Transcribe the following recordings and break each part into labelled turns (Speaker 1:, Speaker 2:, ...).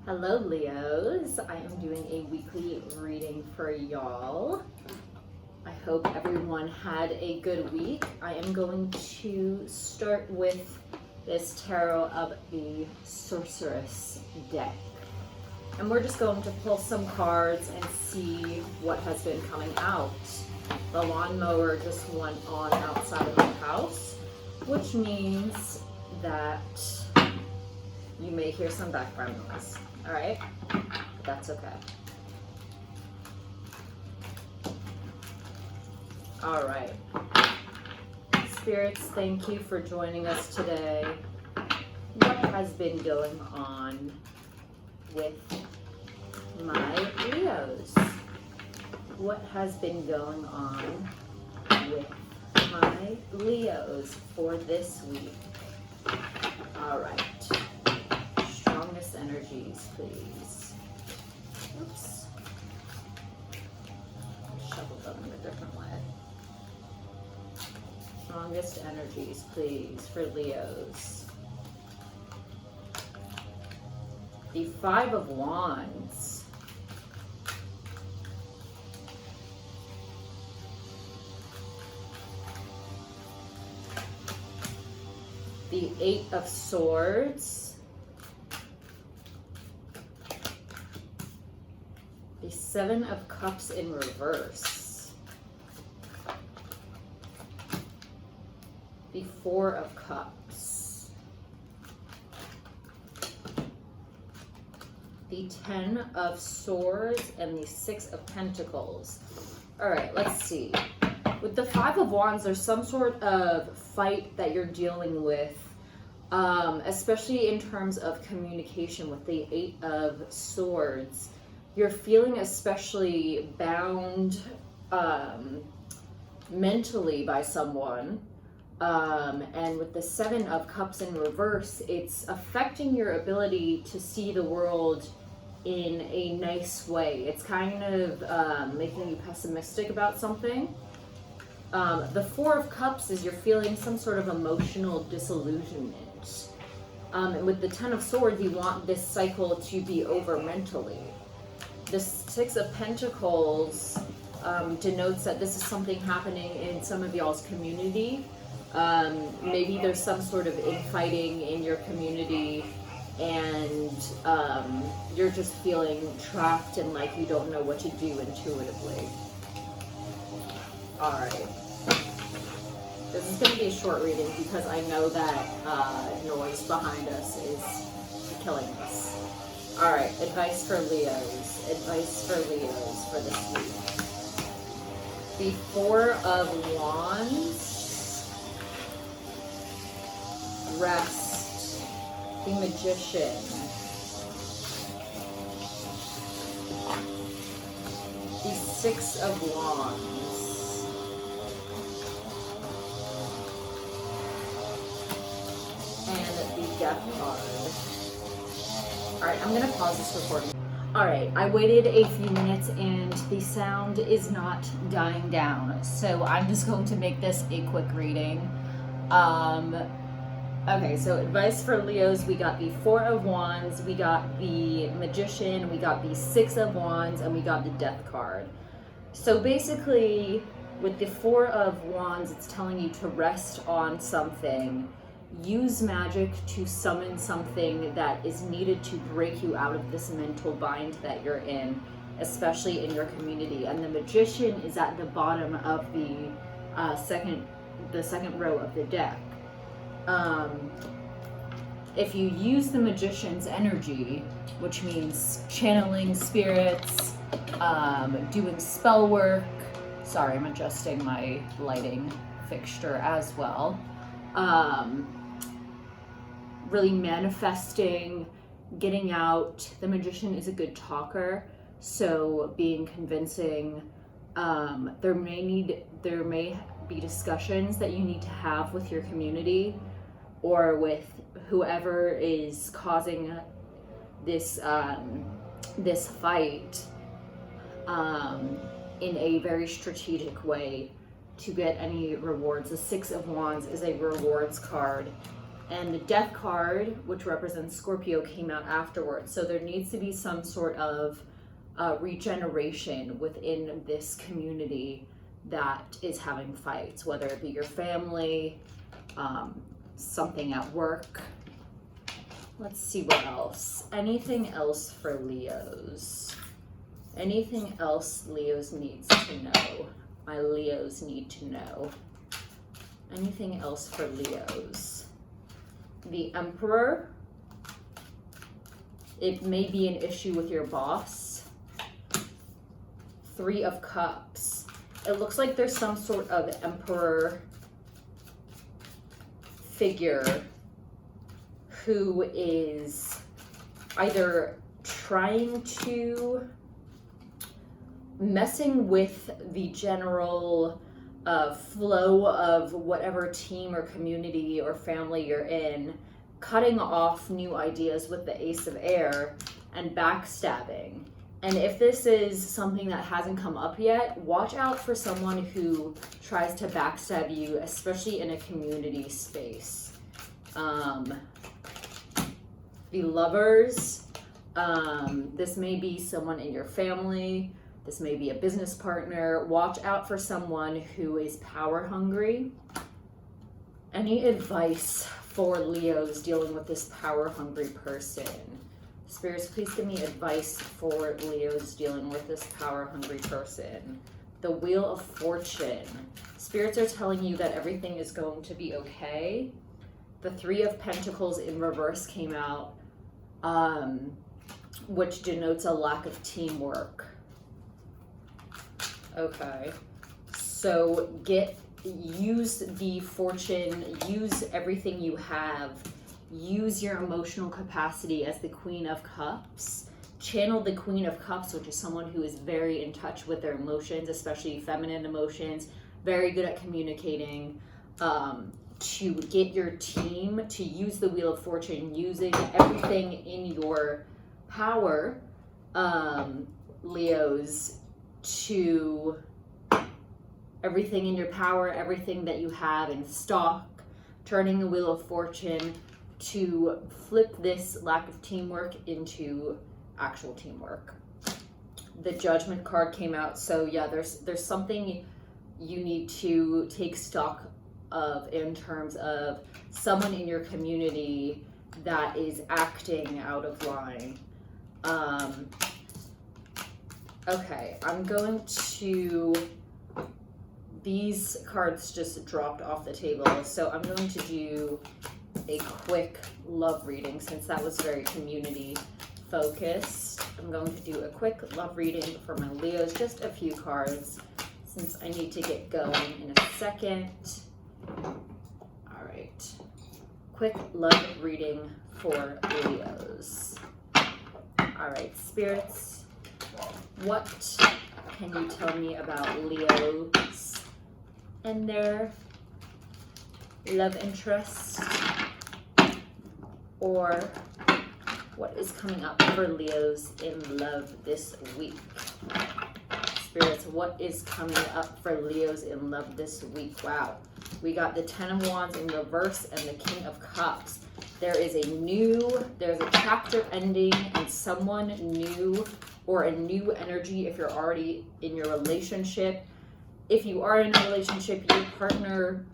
Speaker 1: Hello Leos, I am doing a weekly reading for y'all. I hope everyone had a good week. I am going to start with this tarot of the Sorceress deck. And we're just going to pull some cards and see what has been coming out. The lawnmower just went on outside of the house, which means that you may hear some background noise. All right, that's okay. All right, spirits, thank you for joining us today. What has been going on with my Leos? What has been going on with my Leos for this week? All right. Strongest energies, please. Oops. Shuffle them in a different way. Strongest energies, please, for Leos. The Five of Wands. The Eight of Swords. The Seven of Cups in reverse. The Four of Cups. The Ten of Swords and the Six of Pentacles. All right, let's see. With the Five of Wands, there's some sort of fight that you're dealing with, especially in terms of communication. With the Eight of Swords, you're feeling especially bound mentally by someone. And with the Seven of Cups in reverse, it's affecting your ability to see the world in a nice way. It's kind of making you pessimistic about something. The Four of Cups is you're feeling some sort of emotional disillusionment. And with the Ten of Swords, you want this cycle to be over mentally. The Six of Pentacles denotes that this is something happening in some of y'all's community. Maybe there's some sort of infighting in your community, and you're just feeling trapped and like you don't know what to do intuitively. All right. This is going to be a short reading because I know that noise behind us is killing us. All right, advice for Leos. Advice for Leos for this week. The Four of Wands. Rest. The Magician. The Six of Wands. And the Death card. Alright, I'm gonna pause this recording. Alright, I waited a few minutes and the sound is not dying down, so I'm just going to make this a quick reading. Okay, so advice for Leos, we got the Four of Wands, we got the Magician, we got the Six of Wands, and we got the Death card. So basically, with the Four of Wands, it's telling you to rest on something. Use magic to summon something that is needed to break you out of this mental bind that you're in, especially in your community. And the Magician is at the bottom of the second row of the deck. If you use the Magician's energy, which means channeling spirits, doing spell work. Sorry, I'm adjusting my lighting fixture as well. Really manifesting, getting out. The Magician is a good talker, so being convincing. There may be discussions that you need to have with your community or with whoever is causing this this fight in a very strategic way to get any rewards. The Six of Wands is a rewards card. And the Death card, which represents Scorpio, came out afterwards. So there needs to be some sort of regeneration within this community that is having fights, whether it be your family, something at work. Let's see what else. Anything else for Leos? Anything else Leos needs to know? My Leos need to know. Anything else for Leos? The Emperor. It may be an issue with your boss. 3 of Cups. It looks like there's some sort of Emperor figure who is either trying to messing with the general flow of whatever team or community or family you're in, cutting off new ideas with the Ace of Air, and backstabbing. And if this is something that hasn't come up yet, watch out for someone who tries to backstab you, especially in a community space. The Lovers, this may be someone in your family, this may be a business partner. Watch out for someone who is power hungry. Any advice for Leos dealing with this power hungry person? Spirits, please give me advice for Leos dealing with this power hungry person. The Wheel of Fortune. Spirits are telling you that everything is going to be okay. The 3 of Pentacles in reverse came out, which denotes a lack of teamwork. Okay, so use the fortune, use everything you have, use your emotional capacity as the Queen of Cups. Channel the Queen of Cups, which is someone who is very in touch with their emotions, especially feminine emotions, very good at communicating, to get your team to use the Wheel of Fortune, using everything in your power, Leos, to everything in your power, everything that you have in stock, turning the Wheel of Fortune to flip this lack of teamwork into actual teamwork. The Judgment card came out, so yeah, there's something you need to take stock of in terms of someone in your community that is acting out of line. Okay, I'm going to, these cards just dropped off the table, so I'm going to do a quick love reading since that was very community focused. I'm going to do a quick love reading for my Leos, just a few cards since I need to get going in a second. All right, quick love reading for Leos. All right, spirits, what can you tell me about Leos and their love interest, or what is coming up for Leos in love this week? Spirits, what is coming up for Leos in love this week? Wow, we got the 10 of Wands in reverse and the King of Cups. There's a chapter ending and someone new, or a new energy if you're already in your relationship. If you are in a relationship, your partner,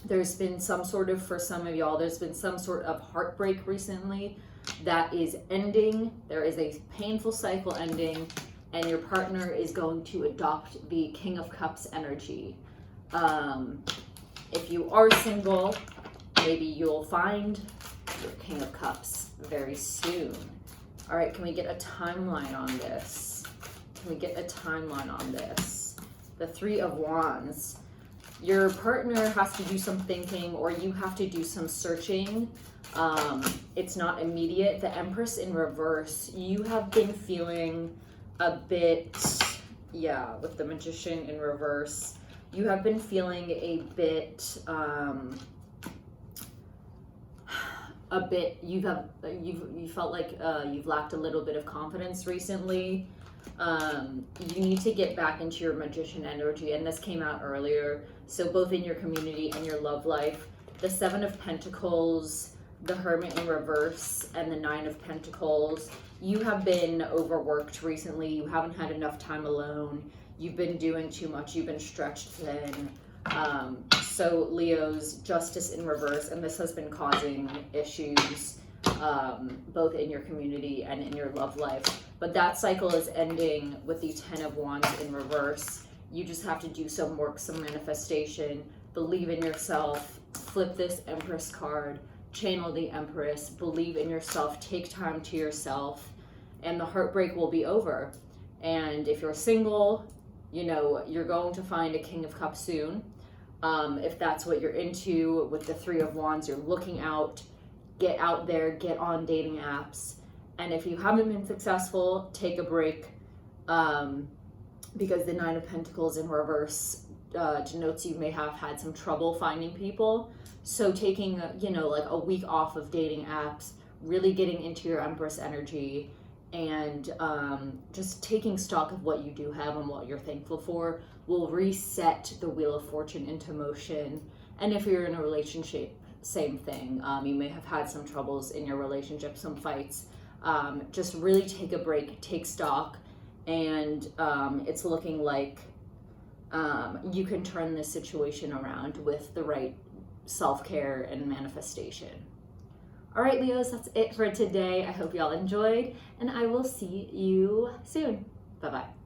Speaker 1: there's been some sort of, for some of y'all, there's been some sort of heartbreak recently that is ending. There is a painful cycle ending, and your partner is going to adopt the King of Cups energy. If you are single, maybe you'll find your King of Cups very soon. All right, can we get a timeline on this? Can we get a timeline on this? The 3 of Wands. Your partner has to do some thinking, or you have to do some searching. It's not immediate. The Empress in reverse. You have been feeling a bit, yeah, with the Magician in reverse. You have been feeling a bit, you felt like you've lacked a little bit of confidence recently. You need to get back into your Magician energy, and this came out earlier. So both in your community and your love life, the Seven of Pentacles, the Hermit in reverse, and the Nine of Pentacles. You have been overworked recently. You haven't had enough time alone. You've been doing too much. You've been stretched thin. So Leo's Justice in reverse, and this has been causing issues both in your community and in your love life. But that cycle is ending with the Ten of Wands in reverse. You just have to do some work, some manifestation, believe in yourself, flip this Empress card, channel the Empress, believe in yourself, take time to yourself, and the heartbreak will be over. And if you're single, you know, you're going to find a King of Cups soon. If that's what you're into with the Three of Wands, you're looking out, get out there, get on dating apps. And if you haven't been successful, take a break, because the Nine of Pentacles in reverse denotes you may have had some trouble finding people. So taking, you know, like a week off of dating apps, really getting into your Empress energy, and just taking stock of what you do have and what you're thankful for will reset the Wheel of Fortune into motion. And if you're in a relationship, same thing. You may have had some troubles in your relationship, some fights. Just really take a break, take stock, and it's looking like you can turn this situation around with the right self-care and manifestation. All right, Leos, that's it for today. I hope y'all enjoyed, and I will see you soon. Bye-bye.